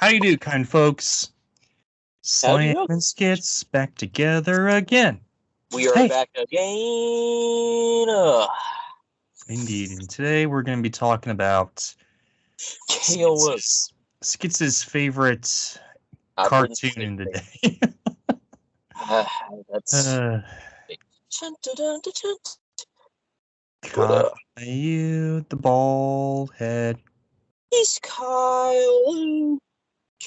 How do you do, kind folks? How do you Slam do? and Skits back together again. We are Hey. back again. Indeed, and today we're going to be talking about Caillou. Skits' favorite I wouldn't cartoon say in the favorite. day. That's. Caillou, the bald head. He's Caillou.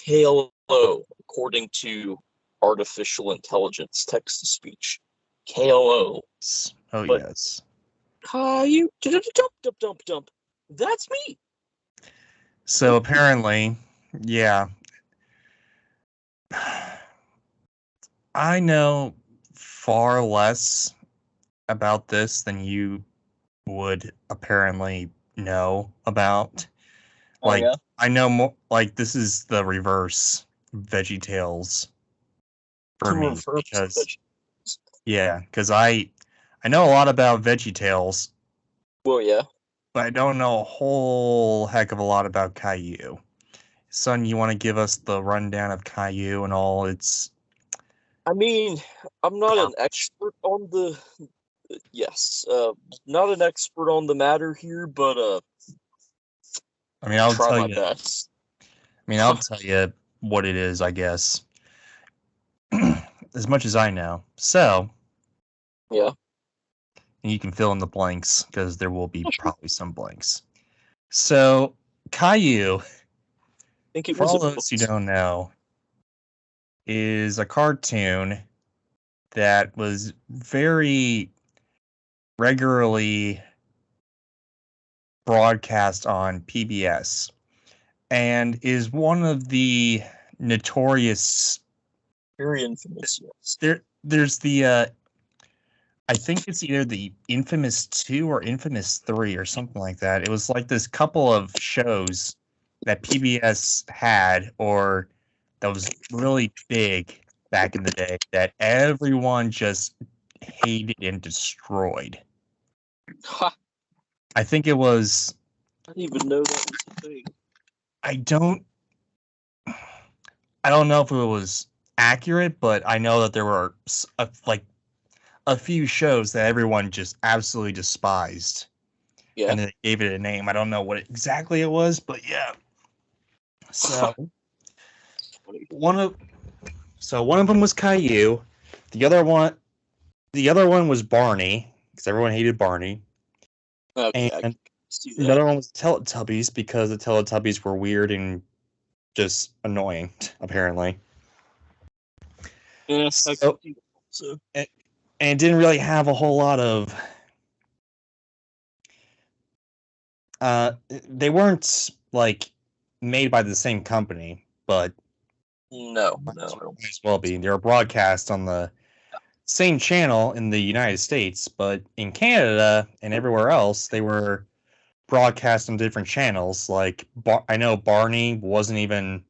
Caillou, according to artificial intelligence text to speech. Caillou. Oh, But yes. Caillou. Dump. That's me. So apparently, yeah. I know far less about this than you would apparently know about. Like, yeah? I know more. Like, this is the reverse VeggieTales for me because I know a lot about VeggieTales, Well, yeah. but I don't know a whole heck of a lot about Caillou. Son, you want to give us the rundown of Caillou and all its? I mean, I'm not an expert on the. Yes, not an expert on the matter here, but I mean, I'll try tell my you. best. I mean, I'll tell you what it is, I guess, as much as I know. So, Yeah. and you can fill in the blanks because there will be probably some blanks. So, Caillou, I think it for was all a those who don't know, is a cartoon that was very regularly broadcast on PBS and is one of the notorious. very infamous. Yes. There's the I think it's either the Infamous 2 or Infamous 3 or something like that. It was like this couple of shows that PBS had or that was really big back in the day that everyone just hated and destroyed. Ha! I think it was. I didn't even know that was a thing. I don't know if it was accurate, but I know that there were like a few shows that everyone just absolutely despised. Yeah. And they gave it a name. I don't know what exactly it was, but yeah. So one of them was Caillou. The other one was Barney because everyone hated Barney. Okay, And another one was Teletubbies because the Teletubbies were weird and just annoying, apparently. Yeah, so and it didn't really have a whole lot of. They weren't like made by the same company, but no. might as well be. They were broadcast on the same channel in the United States, but in Canada and everywhere else, they were broadcast on different channels. Like I know Barney wasn't even.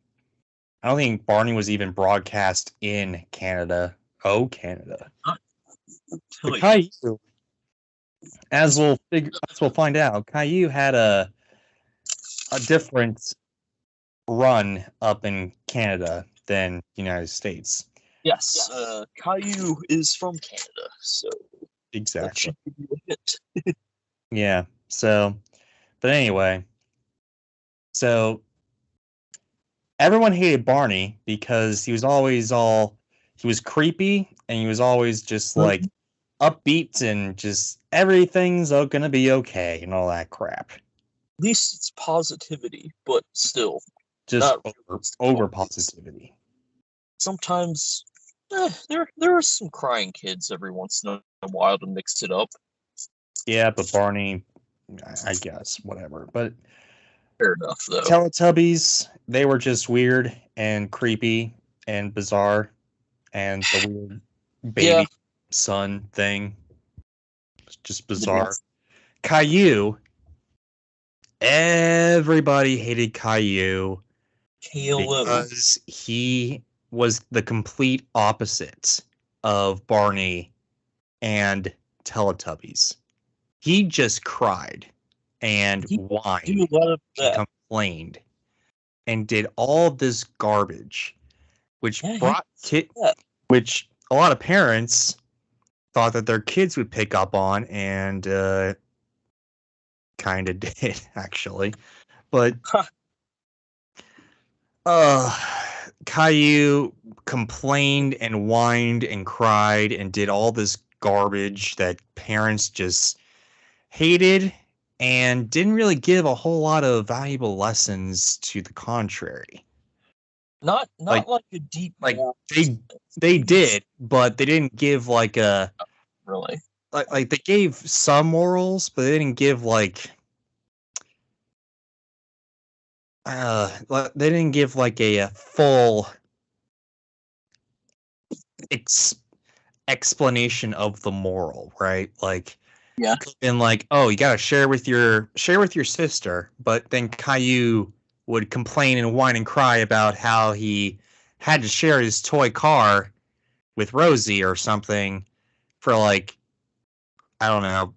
I don't think Barney was even broadcast in Canada. Oh, Canada. But Caillou, as we'll find out, Caillou had a different run up in Canada than the United States. Yes, Caillou is from Canada, so exactly. That should give you a hint. Yeah. So, but anyway, so everyone hated Barney because he was always he was creepy and he was always just like upbeat and just everything's gonna be okay and all that crap. At least it's positivity, but still. Just over positivity. Sometimes there are some crying kids every once in a while to mix it up. Yeah, but Barney, I guess, whatever. But fair enough, though. Teletubbies, they were just weird and creepy and bizarre, and the weird baby son thing, just bizarre. Caillou, everybody hated Caillou because he was the complete opposite of Barney and Teletubbies. He just cried and whined and complained. and did all this garbage, which Yeah, which a lot of parents thought that their kids would pick up on, and kind of did actually. But Caillou complained and whined and cried and did all this garbage that parents just hated and didn't really give a whole lot of valuable lessons to the contrary. not like a deep moral they did, but they didn't give like a really. like they gave some morals, but they didn't give like they didn't give like a full explanation of the moral, right? Like, Yeah. and like, oh, you gotta share with your sister, but then Caillou would complain and whine and cry about how he had to share his toy car with Rosie or something for like, I don't know,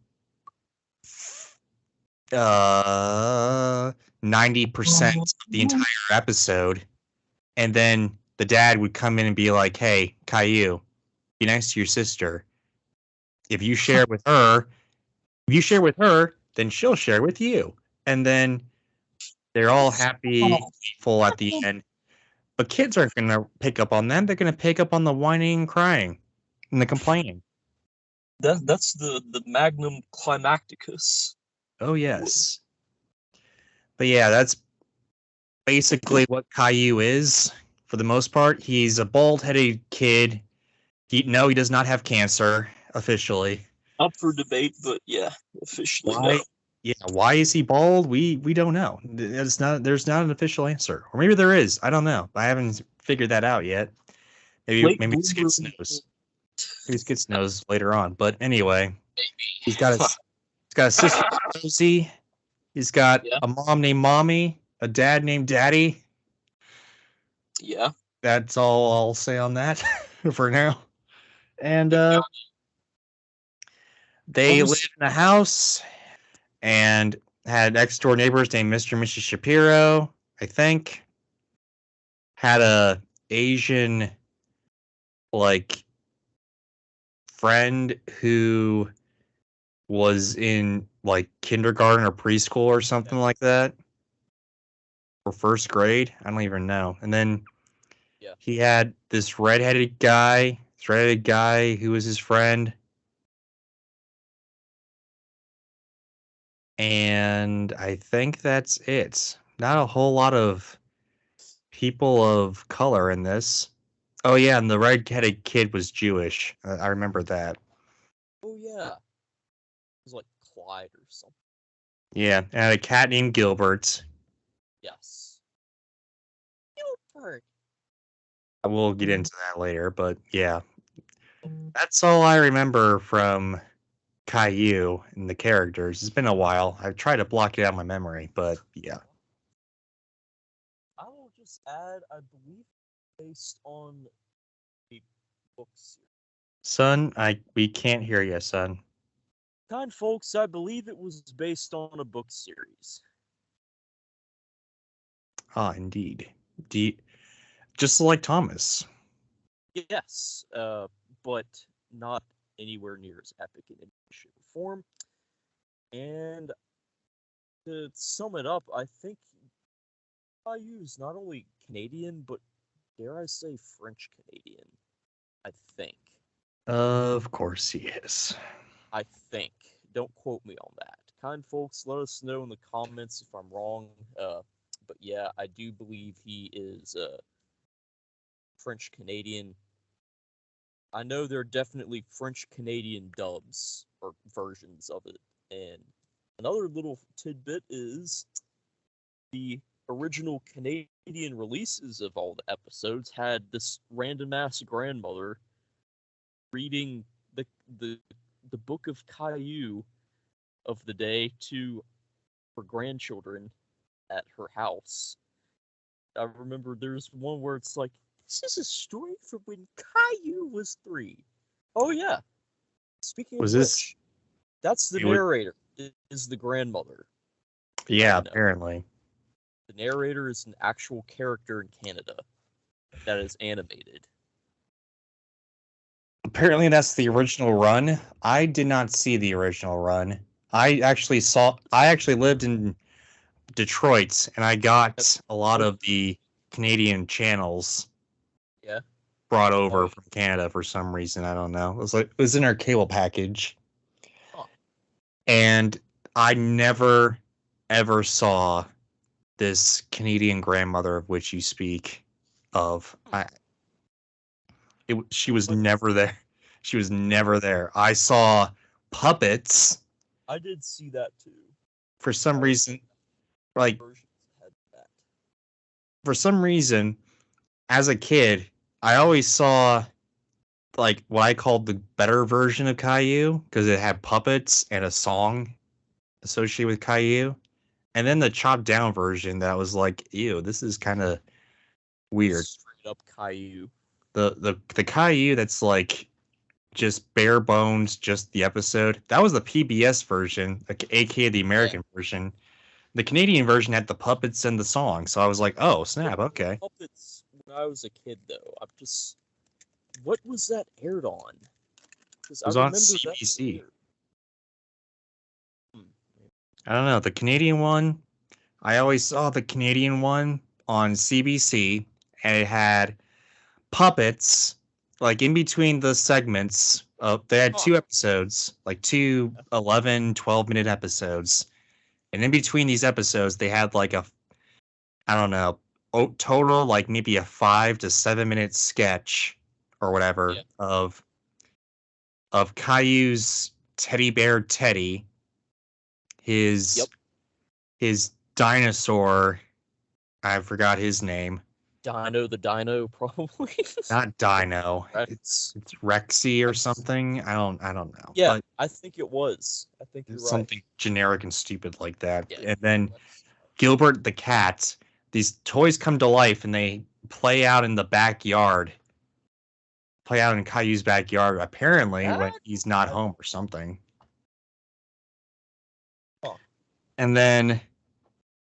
90% of the entire episode, and then the dad would come in and be like, "Hey, Caillou, be nice to your sister. If you share with her, then she'll share with you." And then they're all happy, full at the end. But kids aren't going to pick up on them. They're going to pick up on the whining and crying and the complaining. That's the magnum climacticus. Oh, yes. But yeah, that's basically what Caillou is for the most part. He's a bald-headed kid. He does not have cancer officially. Up for debate, but yeah, officially Why? no. Yeah, why is he bald? We don't know. There's not an official answer, or maybe there is. I don't know. I haven't figured that out yet. Maybe Skits knows. Maybe Skits knows later on. But anyway, he's got a sister Rosie. He's got a mom named Mommy, a dad named Daddy. Yeah. That's all I'll say on that for now. And they lived in a house and had next door neighbors named Mr. and Mrs. Shapiro, I think. Had a Asian like friend who was in like kindergarten or preschool or something like that. Or first grade. I don't even know. And then he had this redheaded guy who was his friend. And I think that's it. Not a whole lot of people of color in this. Oh yeah, and the red-headed kid was Jewish. I remember that. Oh yeah, it was like Clyde or something. Yeah, and had a cat named Gilbert. Yes. Gilbert. I will get into that later, but yeah, that's all I remember from Caillou and the characters. It's been a while. I've tried to block it out of my memory, but yeah. I will just add, I believe, based on a book series. Son, we can't hear you, son. Kind folks, I believe it was based on a book series. Ah, indeed. Just like Thomas. Yes, but not anywhere near as epic in initial form. And to sum it up, I think Caillou is not only Canadian, but dare I say French Canadian. I think. Of course he is. I think. Don't quote me on that. Kind folks, let us know in the comments if I'm wrong. But yeah, I do believe he is French Canadian. I know there are definitely French Canadian dubs or versions of it. And another little tidbit is the original Canadian releases of all the episodes had this random ass grandmother reading the book of Caillou of the day to her grandchildren at her house. I remember there's one where it's like, this is a story from when Caillou was 3. Oh yeah. Speaking of which, that's the narrator, is the grandmother. Yeah, apparently. The narrator is an actual character in Canada that is animated. Apparently, that's the original run. I did not see the original run. I actually lived in Detroit, and I got a lot of the Canadian channels Yeah. brought over from Canada for some reason. I don't know. It was in our cable package. Huh. And I never ever saw this Canadian grandmother of which you speak of. She was never there. She was never there. I saw puppets. I did see that too. For some reason, like for some reason, as a kid, I always saw like what I called the better version of Caillou because it had puppets and a song associated with Caillou, and then the chopped down version that was like, ew, this is kind of weird. Straight up Caillou. The Caillou that's like just bare bones, just the episode. That was the PBS version, aka the American version. The Canadian version had the puppets and the song, so I was like, oh snap, okay. Puppets. When I was a kid, though, what was that aired on? It was on CBC. I don't know. The Canadian one, I always saw the Canadian one on CBC, and it had puppets, like in between the segments. They had two episodes, like two 11, 12-minute episodes. And in between these episodes, they had like I don't know, total like maybe a 5 to 7 minute sketch or whatever of Caillou's teddy bear Teddy, his dinosaur, I forgot his name. Dino the Dino, probably. Not Dino. It's Rexy or something. I don't know. Yeah, but I think it was. I think you're something right. Generic and stupid like that. Yeah, and then Gilbert the cat. These toys come to life and they play out in the backyard. Play out in Caillou's backyard, apparently, when he's not home or something. Huh. And then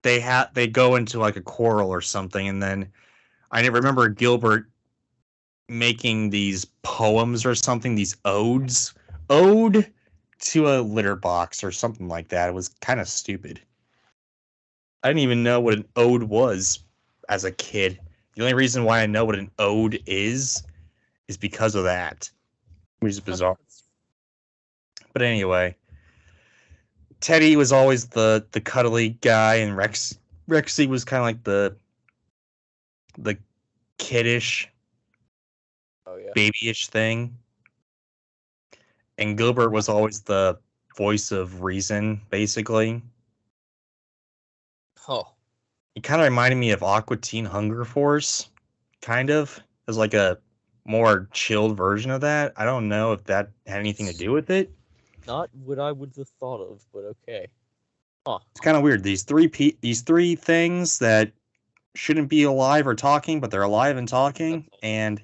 they go into like a quarrel or something, and then I remember Gilbert making these poems or something, these odes. Ode to a litter box or something like that. It was kind of stupid. I didn't even know what an ode was as a kid. The only reason why I know what an ode is because of that, which is bizarre. But anyway, Teddy was always the cuddly guy, and Rexy was kind of like the kiddish, babyish thing. And Gilbert was always the voice of reason, basically. Oh. It kind of reminded me of Aqua Teen Hunger Force, kind of, as like a more chilled version of that. I don't know if that had anything to do with it. Not what I would have thought of, but okay. Huh. It's kind of weird. These three things that shouldn't be alive or talking, but they're alive and talking, and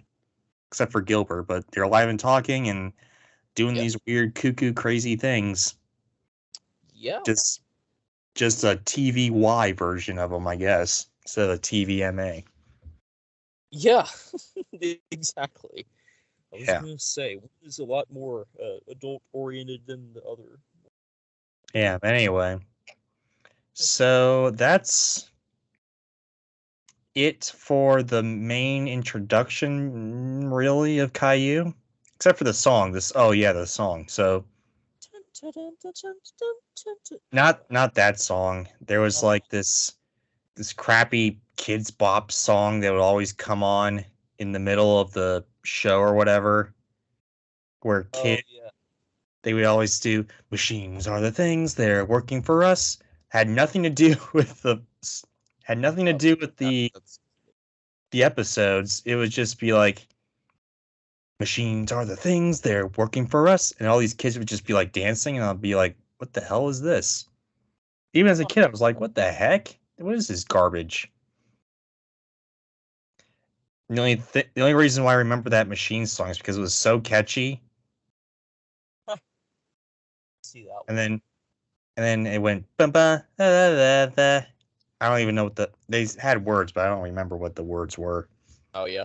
except for Gilbert, but they're alive and talking and doing these weird, cuckoo, crazy things. Yeah. Just a TVY version of them, I guess, instead of TVMA. Yeah, exactly. I was going to say, one is a lot more adult-oriented than the other. Yeah, anyway. So that's it for the main introduction, really, of Caillou. Except for the song. The song. So not that song. There was like this crappy kids bop song that would always come on in the middle of the show or whatever, where they would always do "Machines are the things, they're working for us." Had nothing to do with the episodes. It would just be like, "Machines are the things, they're working for us," and all these kids would just be like dancing, and I'll be like, "What the hell is this?" Even as a kid, I was like, "What the heck? What is this garbage?" The only reason why I remember that Machine song is because it was so catchy. See that one. And then it went ba ba da da da. I don't even know what they had words, but I don't remember what the words were. Oh yeah.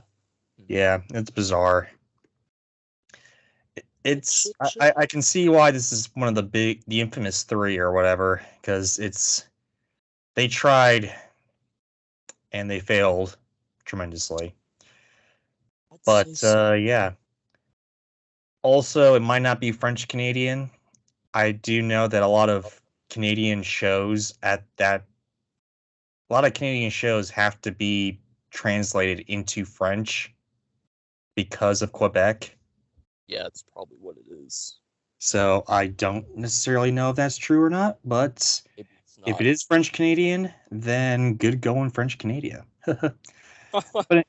Yeah, it's bizarre. It's Shit. I can see why this is one of the infamous three or whatever, because they tried and they failed tremendously. But yeah. Also, it might not be French Canadian. I do know that a lot of Canadian shows have to be translated into French because of Quebec. Yeah, that's probably what it is. So I don't necessarily know if that's true or not, but Maybe it's if not. it is French Canadian, then good going French Canada. But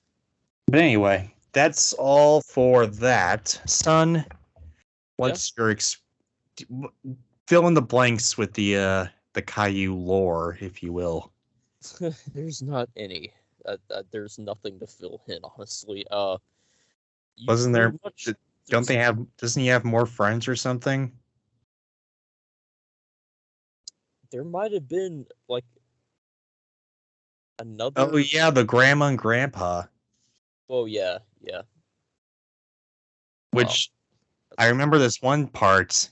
anyway, that's all for that. Son, what's your fill in the blanks with the Caillou lore, if you will. There's not any. There's nothing to fill in, honestly. Wasn't there? Much, Don't they have? Doesn't he have more friends or something? There might have been like another. Oh yeah, the grandma and grandpa. Oh yeah, yeah. Which I remember this one part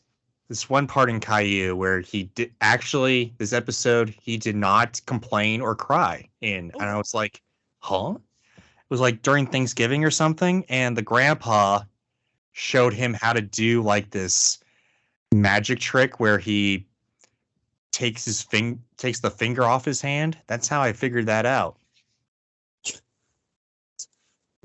in Caillou where he did actually this episode he did not complain or cry in, and I was like, huh? It was like during Thanksgiving or something, and the grandpa showed him how to do like this magic trick where he takes the finger off his hand. That's how I figured that out.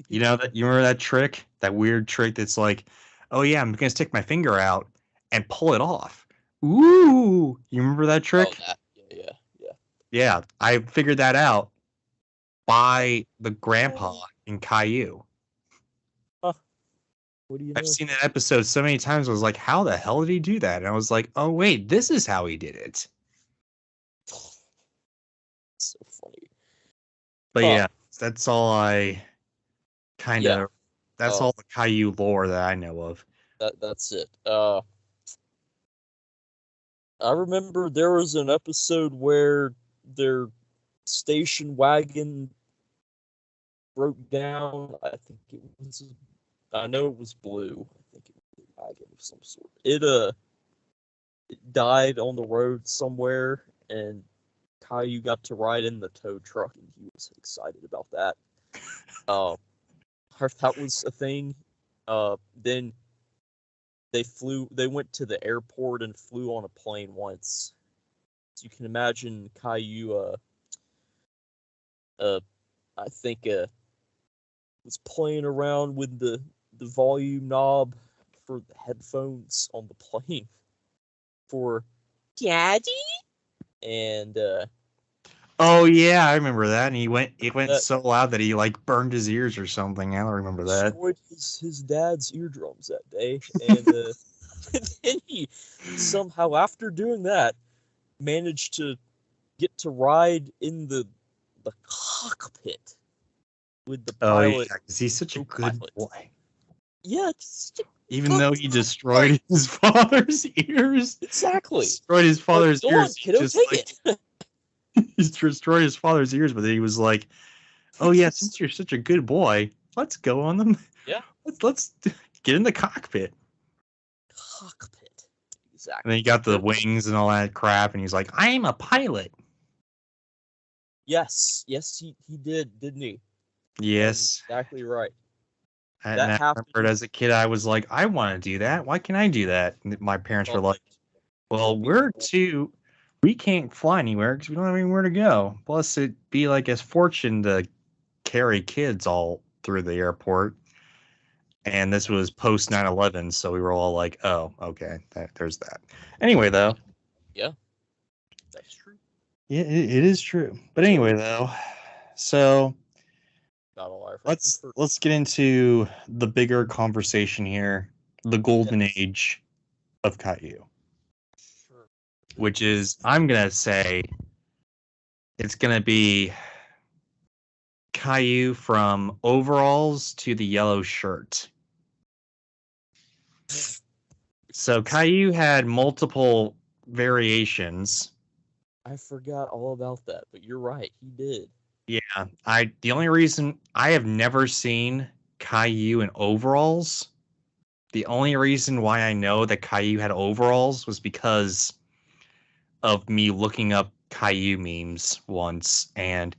You remember that trick? That weird trick that's like, oh yeah, I'm gonna stick my finger out and pull it off. Ooh, you remember that trick? Oh, yeah. Yeah, I figured that out by the grandpa in Caillou. Huh. What do you know? I've seen that episode so many times. I was like, how the hell did he do that? And I was like, oh wait, this is how he did it. So funny. But yeah, that's all I that's all the Caillou lore that I know of. That's it. I remember there was an episode where their station wagon broke down. I know it was blue. I think it was a wagon of some sort. It died on the road somewhere, and Caillou got to ride in the tow truck, and he was excited about that. That was a thing. Then they went to the airport and flew on a plane once. So you can imagine Caillou, I think, was playing around with the volume knob for the headphones on the plane for Daddy. And oh yeah, I remember that. And it went so loud that he like burned his ears or something. I don't remember that. Destroyed his dad's eardrums that day, and then he somehow, after doing that, managed to get to ride in the cockpit with the pilot. Oh yeah, because he's such a good boy. Yeah, even though he destroyed his father's ears. Exactly. Destroyed his father's ears. Kiddo, take it. He's destroyed his father's ears, but then he was like, oh yeah, since you're such a good boy, let's go on them. Yeah. Let's get in the cockpit. Cockpit. Exactly. And then he got the wings and all that crap, and he's like, I am a pilot. Yes, he did, didn't he? Yes. Exactly right. I remembered as a kid, I was like, I want to do that. Why can't I do that? And my parents were like, well, we can't fly anywhere because we don't have anywhere to go. Plus, it'd be like a fortune to carry kids all through the airport. And this was post 9/11, so we were all like, oh, okay, there's that. Anyway, though. Yeah, that's true. Yeah, it is true. But anyway, though, so let's get into the bigger conversation here, the golden age of Caillou. Sure. Which is, I'm going to say, it's going to be Caillou from overalls to the yellow shirt. So Caillou had multiple variations. I forgot all about that, but you're right, he did. Yeah, the only reason I have never seen Caillou in overalls. The only reason why I know that Caillou had overalls was because of me looking up Caillou memes once and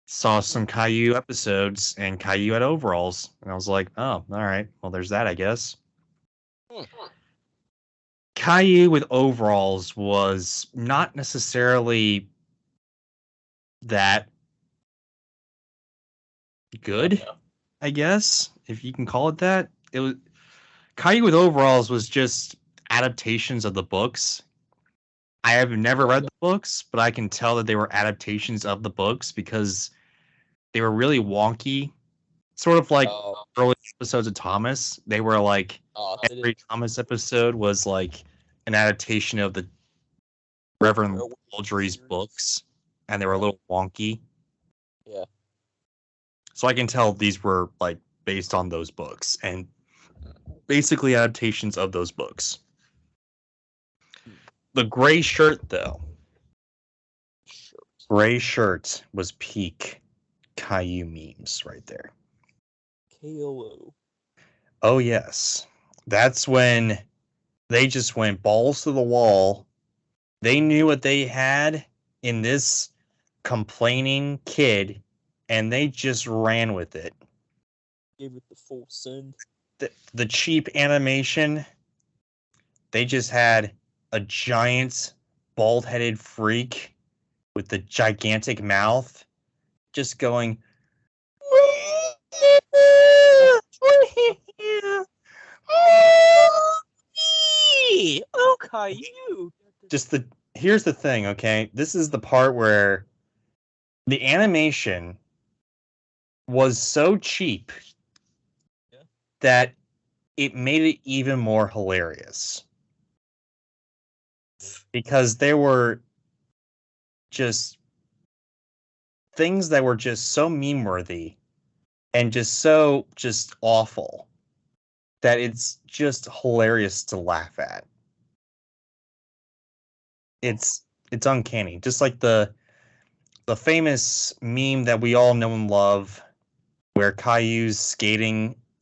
saw some Caillou episodes and Caillou had overalls. And I was like, oh, all right. Well, there's that, I guess. Hmm. Caillou with overalls was not necessarily that good, I guess, if you can call it that. It was Caillou with overalls was just adaptations of the books. I have never read the books, but I can tell that they were adaptations of the books because they were really wonky, sort of like early episodes of Thomas. They were like every Thomas episode was like an adaptation of the Reverend Waldry's books, and they were a little wonky. Yeah. So I can tell these were like based on those books and basically adaptations of those books. The gray shirt, though. Gray shirt was peak Caillou memes right there. Caillou. Oh, yes. That's when they just went balls to the wall. They knew what they had in this complaining kid, and they just ran with it. Gave it the full send. The cheap animation, they just had a giant bald-headed freak with the gigantic mouth just going oh, Caillou. just here's the thing, okay? This is the part where the animation was so cheap that it made it even more hilarious. Because there were just things that were just so meme worthy and just so just awful that it's just hilarious to laugh at. It's uncanny. Just like the famous meme that we all know and love where Caillou's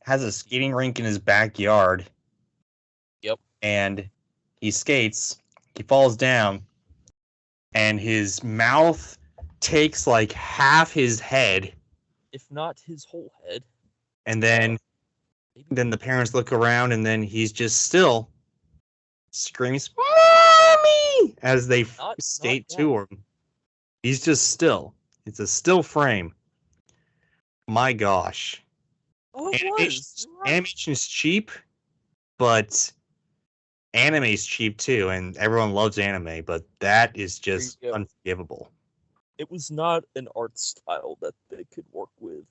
has a skating rink in his backyard. Yep. And he skates, he falls down, and his mouth takes like half his head, if not his whole head. And then the parents look around, and then he's just still screaming, "Mommy!" as they skate to him. He's just still. It's a still frame. My gosh. Oh, animation is cheap, but anime is cheap too, and everyone loves anime, but that is just unforgivable. It was not an art style that they could work with.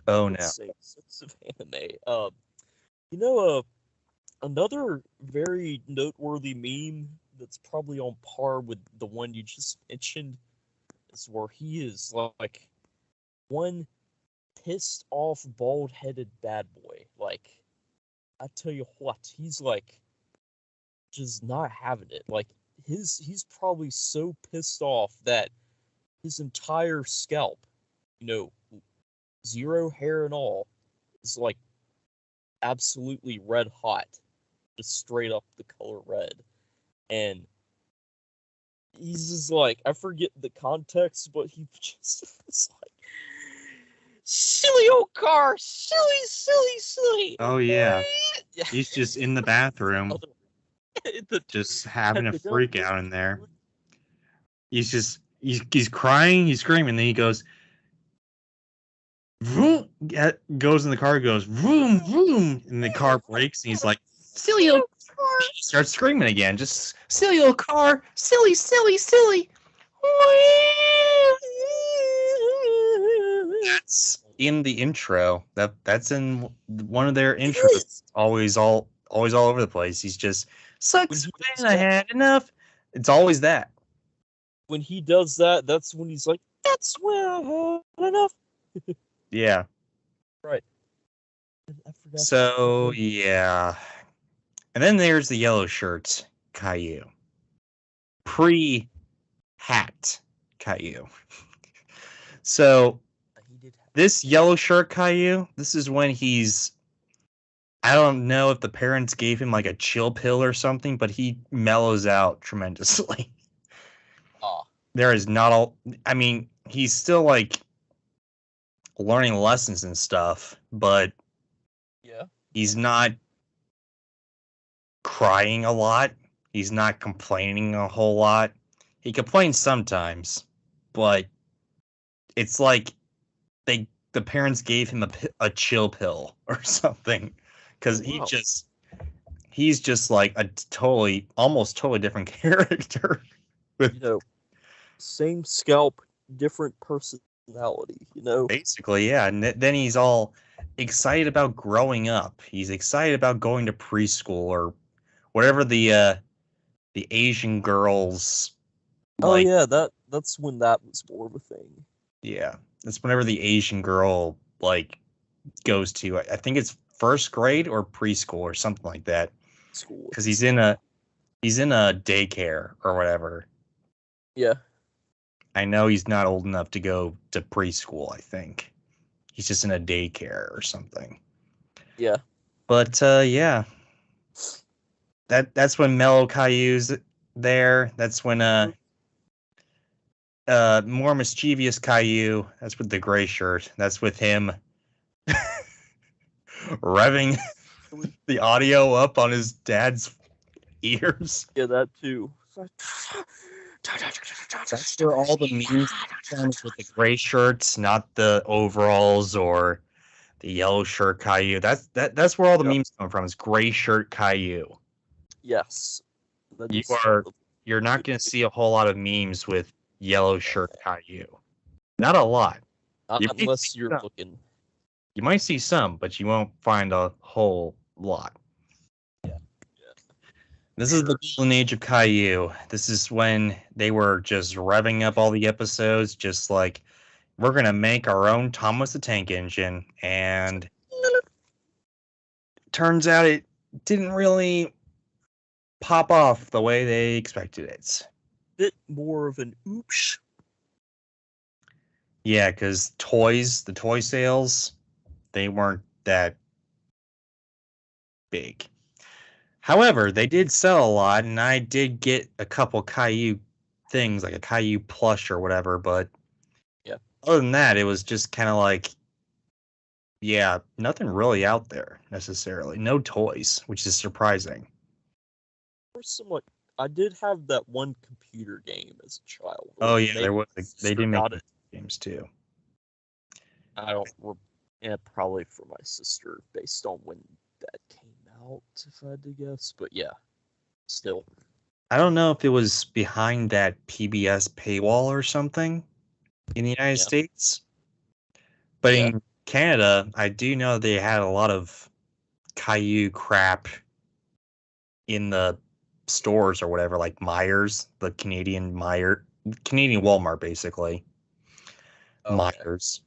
Oh no. Same sense of anime. Another very noteworthy meme that's probably on par with the one you just mentioned is where he is like one pissed off, bald-headed bad boy. Like, I tell you what, he's like just not having it. Like he's probably so pissed off that his entire scalp, zero hair and all, is like absolutely red hot, just straight up the color red. And he's just like, I forget the context, but he just is like, silly old car, silly. Oh yeah. He's just in the bathroom, just having a freak out in there. He's crying, he's screaming, then he goes, vroom, goes in the car, goes vroom vroom, and the car brakes, and he's like, silly old car. He starts screaming again, just silly old car, silly. That's in the intro. That's in one of their intros. Always all over the place. He's just sucks when I had enough. It's always that. When he does that, that's when he's like, that's where I had enough. Yeah. Right. I forgot. So yeah. And then there's the yellow shirts, Caillou. hat Caillou. So He did. this yellow shirt Caillou, this is when he's, I don't know if the parents gave him like a chill pill or something, but he mellows out tremendously. Ah, There is not all, I mean, he's still like learning lessons and stuff, but yeah. he's not crying a lot. He's not complaining a whole lot. He complains sometimes, but it's like the parents gave him a chill pill or something, because Wow. he's just like a almost totally different character. You know, same scalp, different personality. You know. Basically, yeah. And then he's all excited about growing up. He's excited about going to preschool or whatever the Asian girls Oh like. yeah, that's when that was more of a thing. Yeah, that's whenever the Asian girl like goes to. I think it's first grade or preschool or something like that. School. Because he's in a daycare or whatever. Yeah. I know he's not old enough to go to preschool. I think he's just in a daycare or something. Yeah. But yeah, that's when Mellow Caillou's there. That's when more mischievous Caillou. That's with the gray shirt. That's with him revving the audio up on his dad's ears. Yeah, that too. That's where all the memes come with the gray shirts, not the overalls or the yellow shirt Caillou. That's where all the Yep. memes come from. Is gray shirt Caillou. Yes. That You is- you're not going to see a whole lot of memes with yellow shirt Caillou. Not a lot. You might unless see you're some. looking. You might see some, but you won't find a whole lot. Yeah. This is the golden age of Caillou. This is when they were just revving up all the episodes, just like, we're going to make our own Thomas the Tank Engine. And turns out it didn't really pop off the way they expected it. Bit more of an oops. Yeah, because the toy sales, they weren't that big. However, they did sell a lot, and I did get a couple Caillou things, like a Caillou plush or whatever, but Yeah. other than that, it was just kind of like, yeah, nothing really out there necessarily. No toys, which is surprising. Somewhat. I did have that one computer game as a child. Oh yeah, there was. They They did make got it. games too. I don't. Yeah, probably for my sister, based on when that came out, if I had to guess. But yeah, still. I don't know if it was behind that PBS paywall or something in the United Yeah. States, but Yeah. in Canada, I do know they had a lot of Caillou crap in the stores or whatever, like Myers, the Canadian Walmart, basically. Okay. Myers.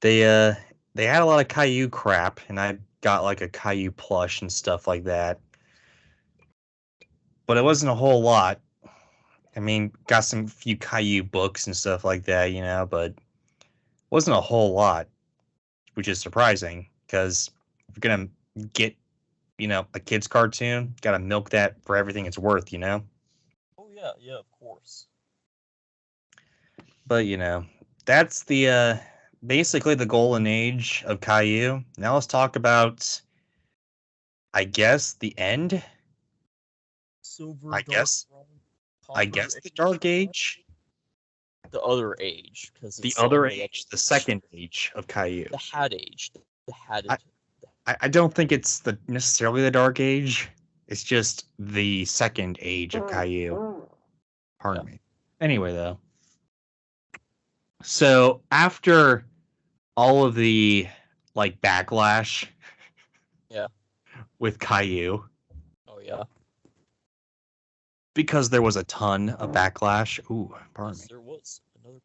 They had a lot of Caillou crap, and I got like a Caillou plush and stuff like that. But it wasn't a whole lot. I mean, got some few Caillou books and stuff like that, but wasn't a whole lot, which is surprising because if you're gonna get, a kid's cartoon, gotta milk that for everything it's worth, Oh yeah, yeah, of course. But that's the basically the golden age of Caillou. Now let's talk about, I guess, the end. Silver. I guess the Age? Dark Age. The other age, because The other age, the second age of Caillou. The Hat Age. The Hat. I don't think it's necessarily the Dark Age. It's just the second age of Caillou. Pardon me. Anyway, though. So after all of the backlash, Yeah, with Caillou, oh yeah, because there was a ton of backlash. Ooh, pardon me. there was another.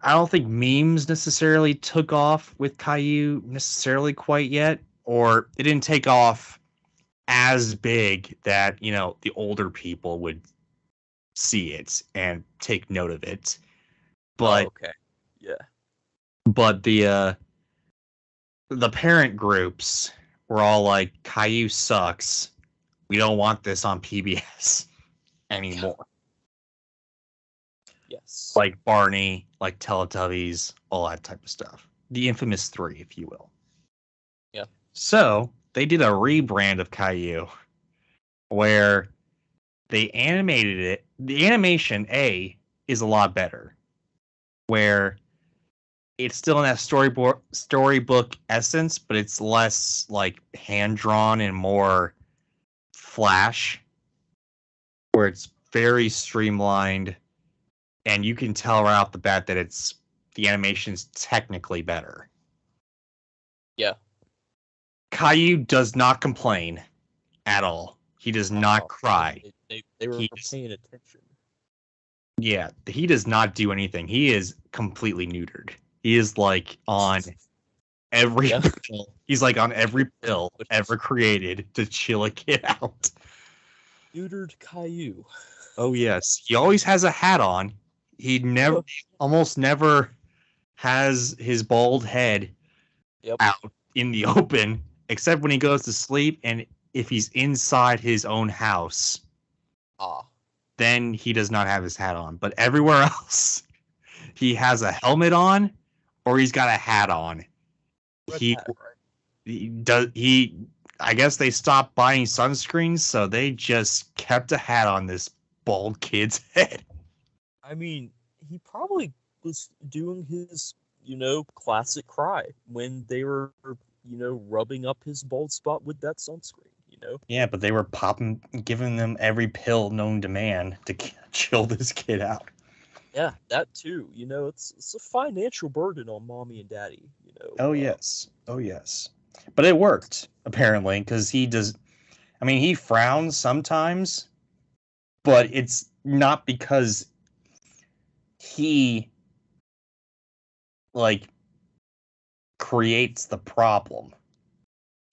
I don't think memes necessarily took off with Caillou necessarily quite yet, or it didn't take off as big that, you know, the older people would see it and take note of it. Oh, But okay. Yeah. but the parent groups were all like, Caillou sucks. We don't want this on PBS anymore. Yes. Like Barney, like Teletubbies, all that type of stuff. The infamous three, if you will. Yeah. So they did a rebrand of Caillou where they animated it. The animation is a lot better, where it's still in that storybook essence, but it's less like hand drawn and more flash, where it's very streamlined, and you can tell right off the bat that the animation's technically better. Yeah. Caillou does not complain at all. He does not cry. They were paying attention. Yeah, he does not do anything. He is completely neutered. He is like on every pill. He's like on every pill ever created to chill a kid out. Neutered Caillou. Oh yes, he always has a hat on. He almost never has his bald head out in the open, except when he goes to sleep and if he's inside his own house. Then he does not have his hat on. But everywhere else, he has a helmet on or he's got a hat on. I guess they stopped buying sunscreens, so they just kept a hat on this bald kid's head. I mean, he probably was doing his, classic cry when they were, rubbing up his bald spot with that sunscreen, Yeah, but they were giving them every pill known to man to chill this kid out. Yeah, that too. It's a financial burden on mommy and daddy, Oh, yes. Oh, yes. But it worked, apparently, because he frowns sometimes, but it's not because he, creates the problem.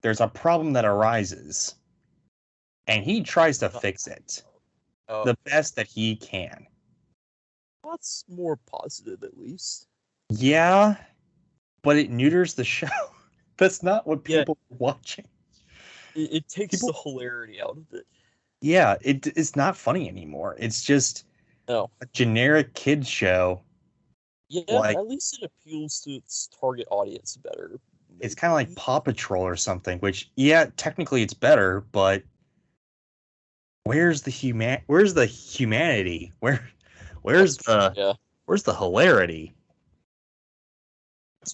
There's a problem that arises, and he tries to fix it the best that he can. That's more positive, at least. Yeah, but it neuters the show. That's not what people are watching. It takes the hilarity out of it. Yeah, it's not funny anymore. It's just a generic kids show. Yeah, at least it appeals to its target audience better. It's kind of like Paw Patrol or something, which, technically it's better, but where's the humanity? Where's the hilarity?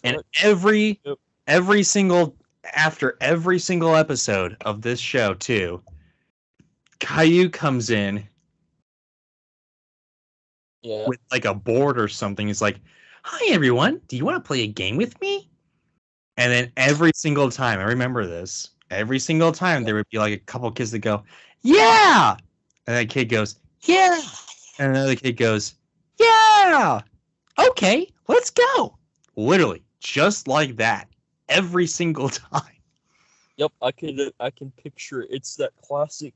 And every single episode of this show too, Caillou comes in with like a board or something. He's like, "Hi everyone, do you want to play a game with me?" And then every single time, I remember this, every single time there would be like a couple kids that go, "Yeah!" And that kid goes, "Yeah!" And another kid goes, "Yeah! Okay, let's go." Literally, just like that, every single time. Yep, I can picture it. It's that classic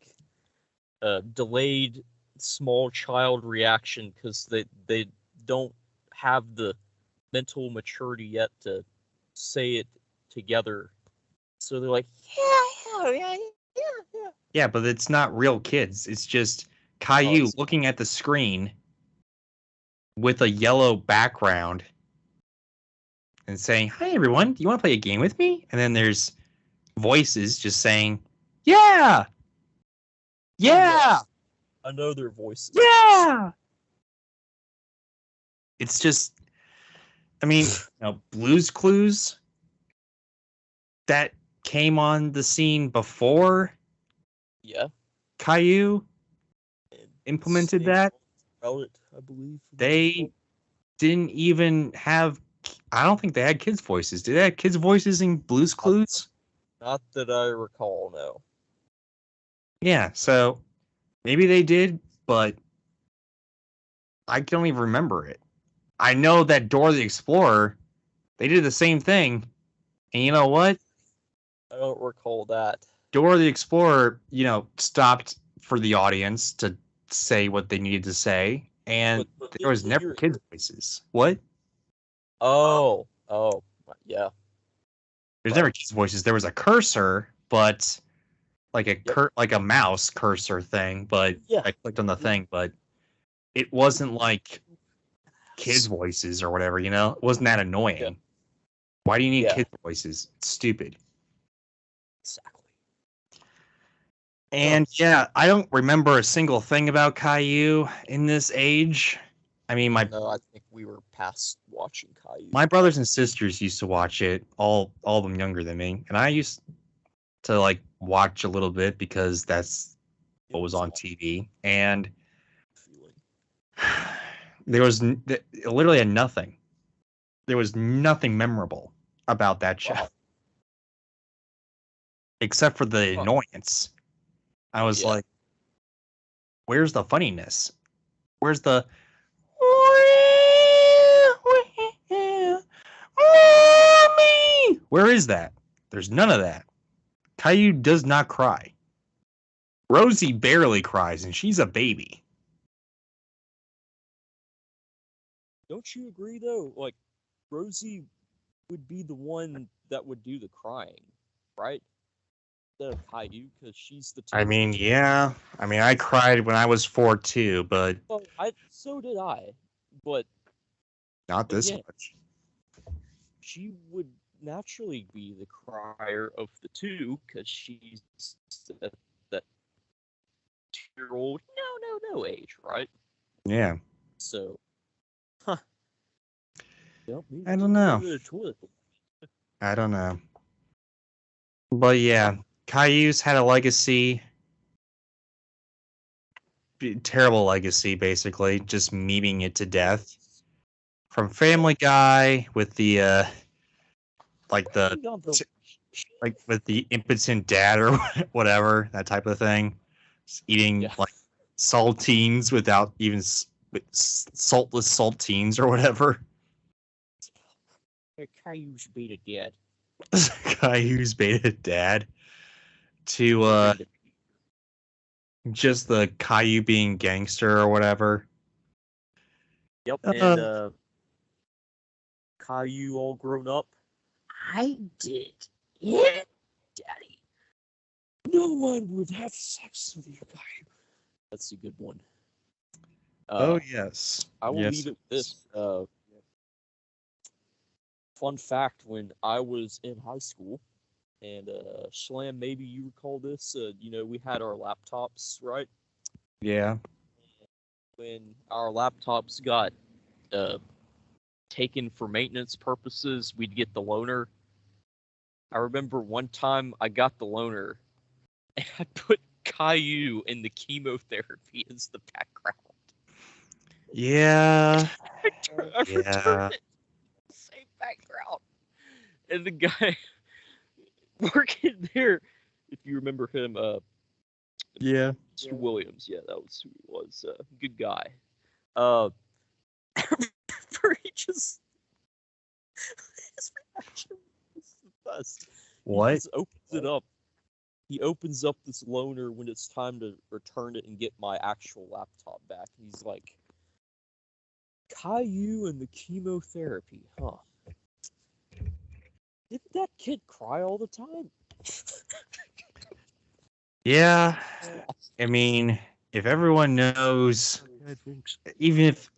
delayed small child reaction because they don't have the mental maturity yet to say it together. So they're like, yeah. Yeah, but it's not real kids. It's just Caillou looking at the screen with a yellow background and saying, "Hi everyone, do you want to play a game with me?" And then there's voices just saying, "Yeah! Yeah! I know their voices." Yeah! It's just, Blue's Clues, that came on the scene before Caillou implemented that. I believe. They didn't even have, I don't think they had kids' voices. Did they have kids' voices in Blue's Clues? Not that I recall, no. Yeah, so maybe they did, but I don't even remember it. I know that Dora the Explorer, they did the same thing. And you know what? I don't recall that. Dora the Explorer, stopped for the audience to say what they needed to say, and But there was in never your kids' voices. What? oh yeah, There's never right. kids' voices. There was a cursor, but Yep. like a mouse cursor thing, but Yeah. I clicked on the Yeah. thing, but it wasn't like kids' voices or whatever, It wasn't that Yeah. annoying. Why do you need Yeah. kids' voices? It's stupid. Exactly. Huh. And yeah, I don't remember a single thing about Caillou in this age. I mean, No, I think we were past watching Caillou my by brothers and sisters used to watch it, all of them younger than me, and I used to like watch a little bit because that's it what was was on all TV. And feeling. there was literally nothing. There was nothing memorable about that show Wow. except for the Huh. annoyance. I was Yeah. like, "Where's the funniness? Where's the Where is that? There's none of that. Caillou does not cry. Rosie barely cries, and she's a baby. Don't you agree though? Like Rosie would be the one that would do the crying, right? Instead of Caillou, because she's the I mean, teenager. yeah. I mean, I cried when I was 4 too, but Well, so did I, but not this again, much. she would naturally be the crier of the two because she's that 2-year-old no age, right? Yeah. So, huh? Well, maybe I we don't need to go know. to the toilet. I don't know. But yeah, Caillou's had a legacy, terrible legacy, basically, just memeing it to death. From Family Guy with the like the like with the impotent dad or whatever, that type of thing. Just eating Yeah, like saltines without even saltless saltines or whatever. Caillou should be the dad. Caillou's beta dad to Surrender. just the Caillou being gangster or whatever. Yep, Uh, and Caillou all grown up. I did it, Daddy. No one would have sex with you, Caillou. That's a good one. oh yes, I will yes. leave it with this. Fun fact: when I was in high school, and Schlam, maybe you recall this. We had our laptops, right? Yeah. When our laptops got uh, taken for maintenance purposes, we'd get the loaner. I remember one time I got the loaner, and I put Caillou in the chemotherapy as the background. Yeah. I returned Yeah. it the same background, and the guy working there, if you remember him, Yeah. Mr. Williams, yeah, that was who he was. Good guy. Uh, he just his reaction was the best. He What? just opens it up. He opens up this loaner when it's time to return it and get my actual laptop back. He's like, Caillou and the chemotherapy, huh? Didn't that kid cry all the time? Yeah. I mean, if everyone knows, even if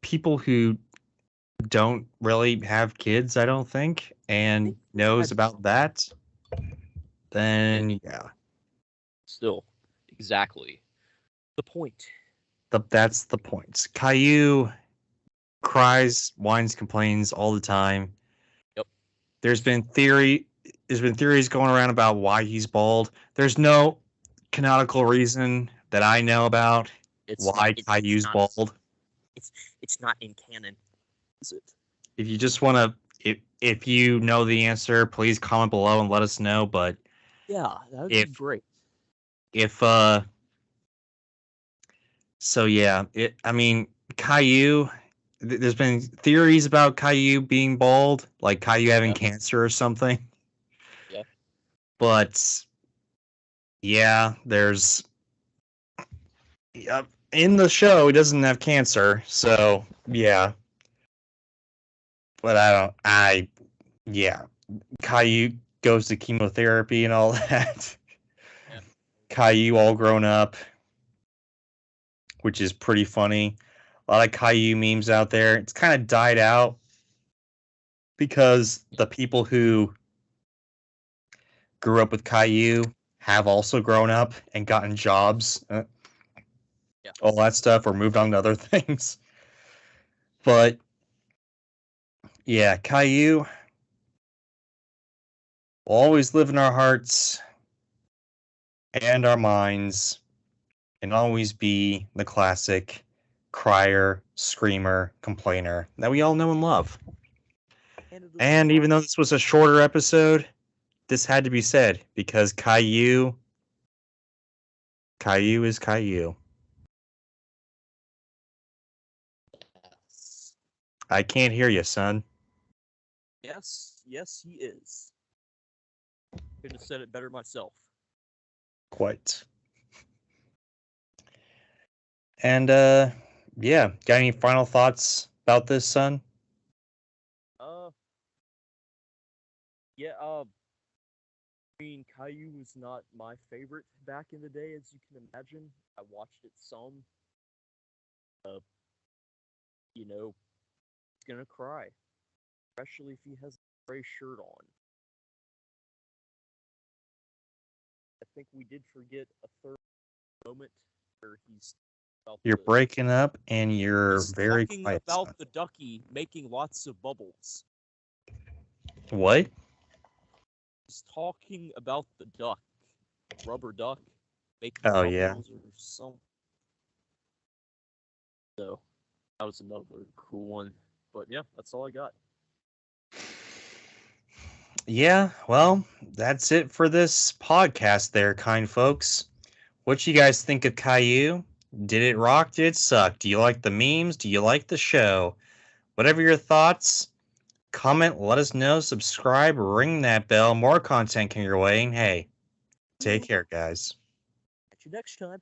people who don't really have kids, I don't think, and knows about that, then yeah, Still, exactly the point. that's the point. Caillou cries, whines, complains all the time. Yep. There's been theories going around about why he's bald. There's no canonical reason that I know about It's why it's Caillou's not bald. it's not in canon, is it? If you just want to, if you know the answer, please comment below and let us know. But Yeah, that would be if great. if so yeah, I mean Caillou. There's been theories about Caillou being bald, like Caillou having Yeah, cancer or something. yeah. But Yeah, there's in the show he doesn't have cancer, so yeah. But yeah. Caillou goes to chemotherapy and all that. Yeah. Caillou all grown up, which is pretty funny. A lot of Caillou memes out there. It's kind of died out because the people who grew up with Caillou have also grown up and gotten jobs, Yeah. all that stuff, or moved on to other things. But yeah, Caillou will always live in our hearts and our minds and always be the classic crier, screamer, complainer that we all know and love. And even though this was a shorter episode, this had to be said because Caillou is Caillou. Yes. I can't hear you, son. Yes, he is. Couldn't have said it better myself. Quite. And yeah, got any final thoughts about this, son? Yeah, I mean, Caillou was not my favorite back in the day, as you can imagine. I watched it some. You know, he's gonna cry, especially if he has a gray shirt on. I think we did forget a third moment where he's You're breaking up and you're very talking quiet, about son. the ducky making lots of bubbles. What? He's talking about the duck, rubber duck, making Oh, bubbles yeah. or something. So that was another cool one. But yeah, that's all I got. Yeah, well, that's it for this podcast there, kind folks. What you guys think of Caillou? Did it rock? Did it suck? Do you like the memes? Do you like the show? Whatever your thoughts, comment, let us know, subscribe, ring that bell. More content coming your way. And hey, take care, guys. Catch you next time.